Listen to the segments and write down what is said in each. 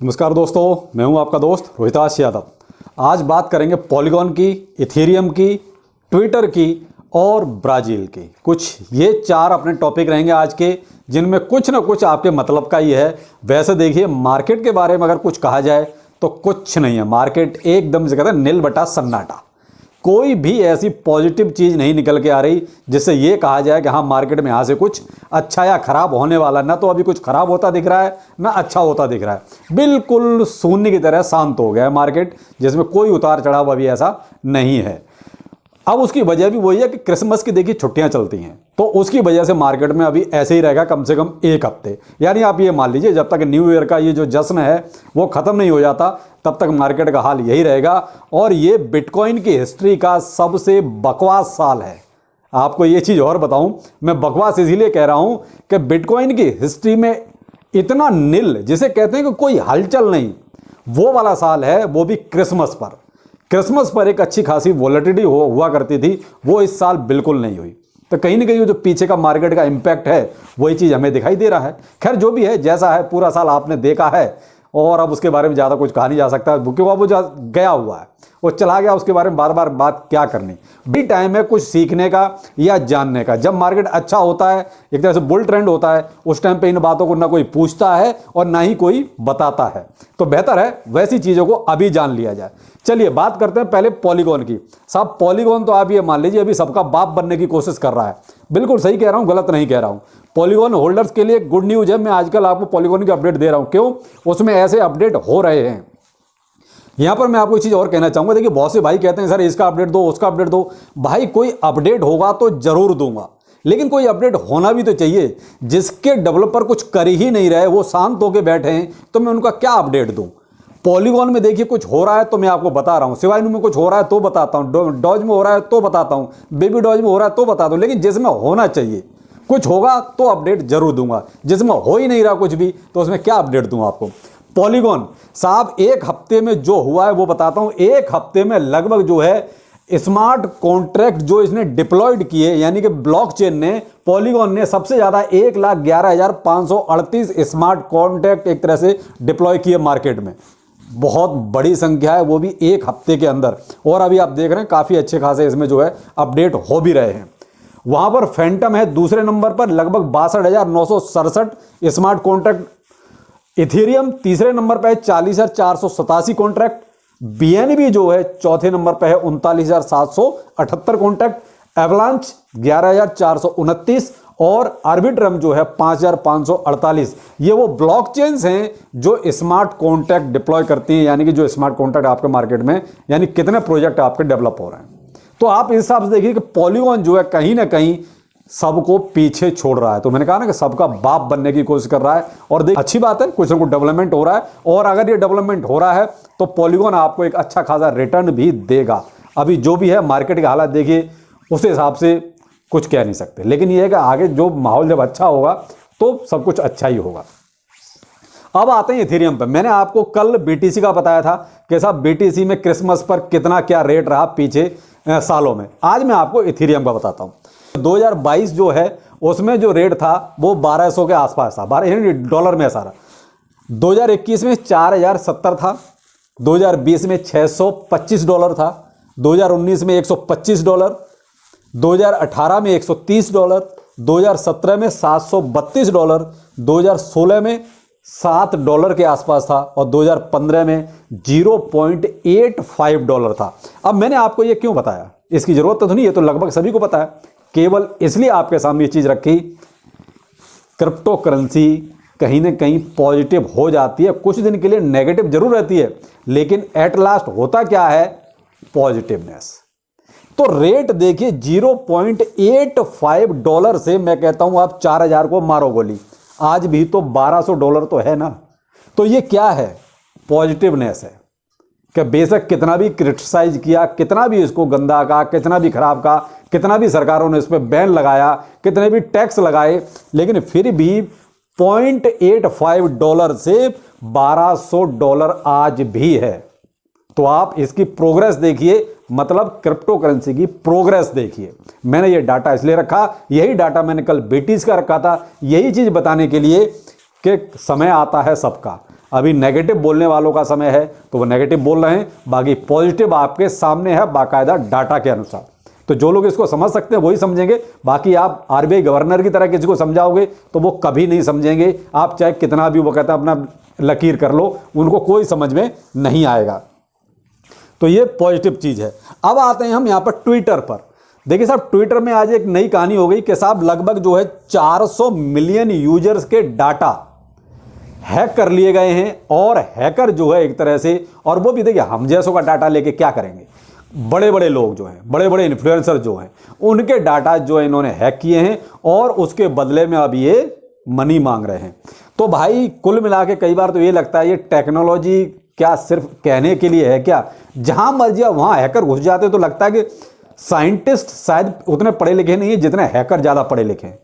नमस्कार दोस्तों, मैं हूं आपका दोस्त रोहिताश यादव। आज बात करेंगे पॉलीगॉन की, इथेरियम की, ट्विटर की और ब्राज़ील की। कुछ ये चार अपने टॉपिक रहेंगे आज के, जिनमें कुछ ना कुछ आपके मतलब का ही है। वैसे देखिए, मार्केट के बारे में अगर कुछ कहा जाए तो कुछ नहीं है। मार्केट एकदम से कहते हैं नील बटा सन्नाटा। कोई भी ऐसी पॉजिटिव चीज़ नहीं निकल के आ रही जिससे ये कहा जाए कि हाँ मार्केट में यहाँ से कुछ अच्छा या खराब होने वाला। ना तो अभी कुछ खराब होता दिख रहा है, ना अच्छा होता दिख रहा है। बिल्कुल शून्य की तरह शांत हो गया है मार्केट, जिसमें कोई उतार चढ़ाव अभी ऐसा नहीं है। अब उसकी वजह भी वही है कि क्रिसमस की देखिए छुट्टियां चलती हैं, तो उसकी वजह से मार्केट में अभी ऐसे ही रहेगा कम से कम एक हफ्ते। यानी आप ये मान लीजिए, जब तक न्यू ईयर का ये जो जश्न है वो ख़त्म नहीं हो जाता, तब तक मार्केट का हाल यही रहेगा। और ये बिटकॉइन की हिस्ट्री का सबसे बकवास साल है। आपको ये चीज़ और बताऊं, मैं बकवास इसीलिए कह रहा हूं कि बिटकॉइन की हिस्ट्री में इतना नील, जिसे कहते हैं कि कोई हलचल नहीं, वो वाला साल है। वो भी क्रिसमस पर एक अच्छी खासी वॉलेटिलिटी हुआ करती थी, वो इस साल बिल्कुल नहीं हुई। तो कहीं ना कहीं जो पीछे का मार्केट का इम्पैक्ट है वही चीज़ हमें दिखाई दे रहा है। खैर, जो भी है जैसा है, पूरा साल आपने देखा है और अब उसके बारे में ज़्यादा कुछ कहा नहीं जा सकता, क्योंकि वो गया हुआ है, वो चला गया। उसके बारे में बार बार बात क्या करनी। भी टाइम है कुछ सीखने का या जानने का। जब मार्केट अच्छा होता है, एक तरह से बुल ट्रेंड होता है, उस टाइम पे इन बातों को ना कोई पूछता है और ना ही कोई बताता है। तो बेहतर है वैसी चीज़ों को अभी जान लिया जाए। चलिए बात करते हैं पहले पॉलीगॉन की। साहब, पॉलीगॉन तो आप ये मान लीजिए अभी सबका बाप बनने की कोशिश कर रहा है। बिल्कुल सही कह रहा हूँ, गलत नहीं कह रहा हूँ। पॉलीगॉन होल्डर्स के लिए गुड न्यूज़ है। मैं आजकल आपको पॉलीगॉन की अपडेट दे रहा हूँ। क्यों? उसमें ऐसे अपडेट हो रहे हैं। यहां पर मैं आपको एक चीज़ और कहना चाहूँगा। देखिए, बहुत से भाई कहते हैं सर इसका अपडेट दो, उसका अपडेट दो। भाई, कोई अपडेट होगा तो जरूर दूंगा, लेकिन कोई अपडेट होना भी तो चाहिए। जिसके डेवलपर कुछ कर ही नहीं रहे, वो शांत होकर बैठे हैं, तो मैं उनका क्या अपडेट दूं। पॉलीगॉन में देखिए कुछ हो रहा है तो मैं आपको बता रहा हूं, शिवाइनू में कुछ हो रहा है तो बताता हूं, डॉज में हो रहा है तो बताता हूं, बेबी डॉज में हो रहा है तो बताता हूं। लेकिन जिसमें होना चाहिए, कुछ होगा तो अपडेट जरूर दूंगा। जिसमें हो ही नहीं रहा कुछ भी, तो उसमें क्या अपडेट दूं आपको। पॉलीगॉन साहब, एक हफ्ते में जो हुआ है वो बताता हूं। एक हफ्ते में लगभग जो है स्मार्ट कॉन्ट्रैक्ट जो इसने डिप्लॉयड किए, यानी कि ब्लॉकचेन ने, पॉलीगॉन ने सबसे ज्यादा 1,11,538 स्मार्ट कॉन्ट्रैक्ट एक तरह से डिप्लॉय किए मार्केट में। बहुत बड़ी संख्या है, वो भी एक हफ्ते के अंदर। और अभी आप देख रहे हैं काफी अच्छे खासे इसमें जो है अपडेट हो भी रहे हैं। वहां पर फैंटम है दूसरे नंबर पर, लगभग 62,967 स्मार्ट कॉन्ट्रैक्ट। इथेरियम तीसरे नंबर पर है, 40,487 कॉन्ट्रैक्ट। बीएनबी जो है चौथे नंबर पर है, 39,778 कॉन्ट्रैक्ट। एवलांच 11,429 और आर्बिट्रम जो है 5,548। ये वो ब्लॉकचेन्स हैं जो स्मार्ट कॉन्ट्रैक्ट डिप्लॉय करती हैं, यानी कि जो स्मार्ट कॉन्ट्रैक्ट आपके मार्केट में, यानी कितने प्रोजेक्ट आपके डेवलप हो रहे हैं। तो आप इस हिसाब से देखिए कि पॉलीगॉन जो है कहीं ना कहीं सबको पीछे छोड़ रहा है। तो मैंने कहा ना कि सबका बाप बनने की कोशिश कर रहा है। और देखिए, अच्छी बात है, कुछ ना कुछ डेवलपमेंट हो रहा है। और अगर ये डेवलपमेंट हो रहा है तो पॉलीगॉन आपको एक अच्छा खासा रिटर्न भी देगा। अभी जो भी है मार्केट के हालात देखिए, उस हिसाब से कुछ कह नहीं सकते। लेकिन ये है कि आगे जो माहौल जब अच्छा होगा तो सब कुछ अच्छा ही होगा। अब आते हैं इथेरियम पर। मैंने आपको कल बीटीसी का बताया था कि साहब बीटीसी में क्रिसमस पर कितना क्या रेट रहा पीछे सालों में। आज मैं आपको इथेरियम का बताता हूं। 2022 जो है उसमें जो रेट था वो 1200 के आसपास था, $12 में सारा। 2021 में 4,070 था, 2020 में $625 था, 2019 में $125, 2018 में $130, 2017 में $732, 2016 में $7 के आसपास था और 2015 में $0.85 था। अब मैंने आपको ये क्यों बताया, इसकी जरूरत तो नहीं, ये तो लगभग सभी को पता है। केवल इसलिए आपके सामने ये चीज रखी, क्रिप्टो करेंसी कहीं ना कहीं पॉजिटिव हो जाती है, कुछ दिन के लिए नेगेटिव जरूर रहती है, लेकिन एट लास्ट होता क्या है, पॉजिटिवनेस। तो रेट देखिए, $0.85 से मैं कहता हूं आप 4,000 को मारो गोली। आज भी तो $1,200 तो है ना। तो ये क्या है, पॉजिटिवनेस है कि बेशक कितना भी क्रिटिसाइज किया, कितना भी इसको गंदा कहा, कितना भी खराब कहा, कितना भी सरकारों ने इस पर बैन लगाया, कितने भी टैक्स लगाए, लेकिन फिर भी $0.85 से $1,200 आज भी है। तो आप इसकी प्रोग्रेस देखिए, मतलब क्रिप्टो करेंसी की प्रोग्रेस देखिए। मैंने ये डाटा इसलिए रखा, यही डाटा मैंने कल बीटीसी का रखा था, यही चीज बताने के लिए कि समय आता है सबका। अभी नेगेटिव बोलने वालों का समय है तो वो नेगेटिव बोल रहे हैं, बाकी पॉजिटिव आपके सामने है बाकायदा डाटा के अनुसार। तो जो लोग इसको समझ सकते हैं वही समझेंगे, बाकी आप आरबीआई गवर्नर की तरह किसी को समझाओगे तो वो कभी नहीं समझेंगे। आप चाहे कितना भी वो कहता है अपना लकीर कर लो, उनको कोई समझ में नहीं आएगा। तो ये पॉजिटिव चीज़ है। अब आते हैं हम यहाँ पर ट्विटर पर। देखिए साहब, ट्विटर में आज एक नई कहानी हो गई कि साहब लगभग जो है 400 मिलियन यूजर्स के डाटा हैक कर लिए गए हैं। और हैकर जो है एक तरह से, और वो भी देखिए हम जैसों का डाटा लेके क्या करेंगे, बड़े बड़े लोग जो हैं, बड़े बड़े इन्फ्लुएंसर जो हैं, उनके डाटा जो है इन्होंने हैक किए हैं और उसके बदले में अब ये मनी मांग रहे हैं। तो भाई कुल मिला के कई बार तो ये लगता है ये टेक्नोलॉजी क्या सिर्फ कहने के लिए है क्या? जहां मर्जी वहां हैकर घुस जाते तो लगता है कि साइंटिस्ट शायद उतने पढ़े लिखे नहीं है जितने हैकर ज़्यादा पढ़े लिखे हैं,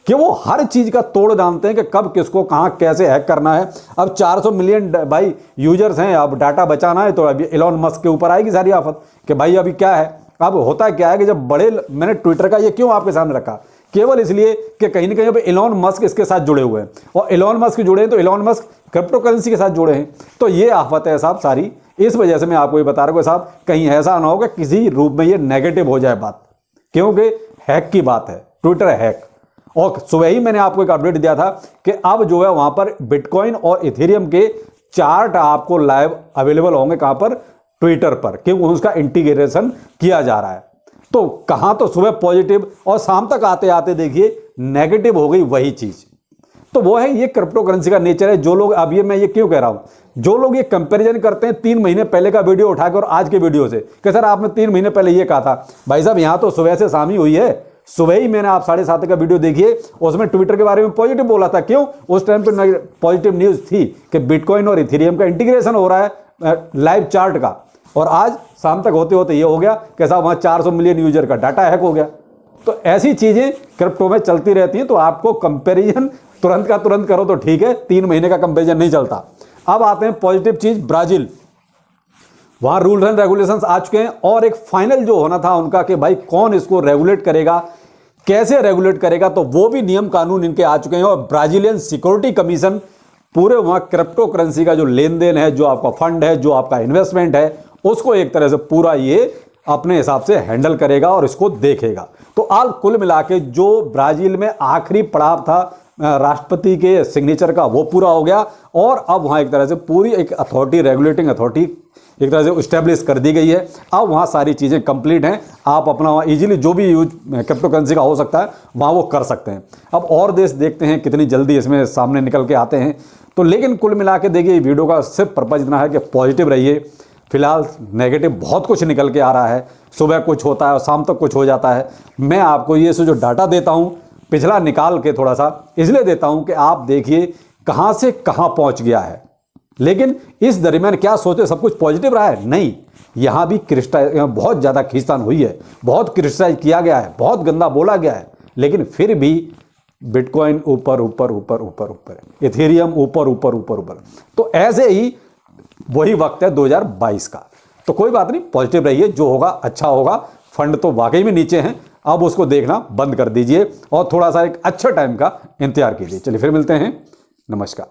कि वो हर चीज़ का तोड़ जानते हैं कि कब किसको कहाँ कैसे हैक करना है। अब 400 मिलियन भाई यूजर्स हैं, अब डाटा बचाना है तो अभी एलोन मस्क के ऊपर आएगी सारी आफत कि भाई अभी क्या है। अब होता क्या है कि जब बड़े, मैंने ट्विटर का ये क्यों आपके सामने रखा, केवल इसलिए कि कहीं ना कहीं पे एलोन मस्क इसके साथ जुड़े हुए हैं, और एलोन मस्क जुड़े हैं तो एलोन मस्क क्रिप्टो करेंसी के साथ जुड़े हैं। तो ये आफत है साहब सारी, इस वजह से मैं आपको ये बता रहा हूँ साहब कहीं ऐसा ना हो कि किसी रूप में ये नेगेटिव हो जाए बात, क्योंकि हैक की बात है, ट्विटर हैक। और सुबह ही मैंने आपको एक अपडेट दिया था कि अब जो है वहां पर बिटकॉइन और इथेरियम के चार्ट आपको लाइव अवेलेबल होंगे, कहां पर? ट्विटर पर, क्योंकि उसका इंटीग्रेशन किया जा रहा है। तो कहां तो सुबह पॉजिटिव और शाम तक आते आते देखिए नेगेटिव हो गई वही चीज। तो वो है ये क्रिप्टो करेंसी का नेचर है। जो लोग, अब ये मैं ये क्यों कह रहा हूं, जो लोग ये कंपैरिजन करते हैं 3 महीने पहले का वीडियो उठाकर और आज के वीडियो से कि सर आपने 3 महीने पहले ये कहा था, भाई साहब यहां तो सुबह से शाम ही हुई है। सुबह ही मैंने आप 7:30 का वीडियो देखिए, उसमें ट्विटर के बारे में पॉजिटिव बोला था। क्यों? उस टाइम पे पॉजिटिव न्यूज थी कि बिटकॉइन और इथेरियम का इंटीग्रेशन हो रहा है लाइव चार्ट का, और आज शाम तक होते होते ये हो गया कि साहब वहां 400 मिलियन यूजर का डाटा हैक हो गया। तो ऐसी चीजें क्रिप्टो में चलती रहती हैं। तो आपको कंपैरिजन तुरंत का तुरंत करो तो ठीक है, 3 महीने का कंपैरिजन नहीं चलता। अब आते हैं पॉजिटिव चीज, ब्राजील। वहां रूल्स एंड रेगुलेशंस आ चुके हैं और एक फाइनल जो होना था उनका कि भाई कौन इसको रेगुलेट करेगा, कैसे रेगुलेट करेगा, तो वो भी नियम कानून इनके आ चुके हैं। और ब्राजीलियन सिक्योरिटी कमीशन पूरे वहां क्रिप्टो करेंसी का जो लेन देन है, जो आपका फंड है, जो आपका इन्वेस्टमेंट है, उसको एक तरह से पूरा ये अपने हिसाब से हैंडल करेगा और इसको देखेगा। तो आल कुल मिला के जो ब्राजील में आखिरी पड़ाव था राष्ट्रपति के सिग्नेचर का, वो पूरा हो गया। और अब वहां एक तरह से पूरी एक अथॉरिटी, रेगुलेटिंग अथॉरिटी एक तरह से इस्टेब्लिश कर दी गई है। अब वहाँ सारी चीज़ें कंप्लीट हैं, आप अपना वहाँ ईजिली जो भी यूज क्रिप्टो करेंसी का हो सकता है वहाँ वो कर सकते हैं। अब और देश देखते हैं कितनी जल्दी इसमें सामने निकल के आते हैं। तो लेकिन कुल मिला के देखिए वीडियो का सिर्फ पर्पज़ इतना है कि पॉजिटिव रहिए। फिलहाल नेगेटिव बहुत कुछ निकल के आ रहा है, सुबह कुछ होता है और शाम तक कुछ हो जाता है। मैं आपको ये जो डाटा देता हूँ पिछला निकाल के थोड़ा सा इसलिए देता हूँ कि आप देखिए कहाँ से कहाँ पहुँच गया है। लेकिन इस दरमियान क्या सोचे सब कुछ पॉजिटिव रहा है? नहीं, यहाँ भी बहुत ज़्यादा खींचतान हुई है, बहुत क्रिटिसाइज किया गया है, बहुत गंदा बोला गया है। लेकिन फिर भी बिटकॉइन ऊपर ऊपर ऊपर ऊपर ऊपर, इथेरियम ऊपर ऊपर ऊपर ऊपर। तो ऐसे ही वही वक्त है 2022 का। तो कोई बात नहीं, पॉजिटिव रहिए, जो होगा अच्छा होगा। फंड तो वाकई में नीचे हैं, अब उसको देखना बंद कर दीजिए और थोड़ा सा एक अच्छा टाइम का इंतजार कीजिए। चलिए फिर मिलते हैं, नमस्कार।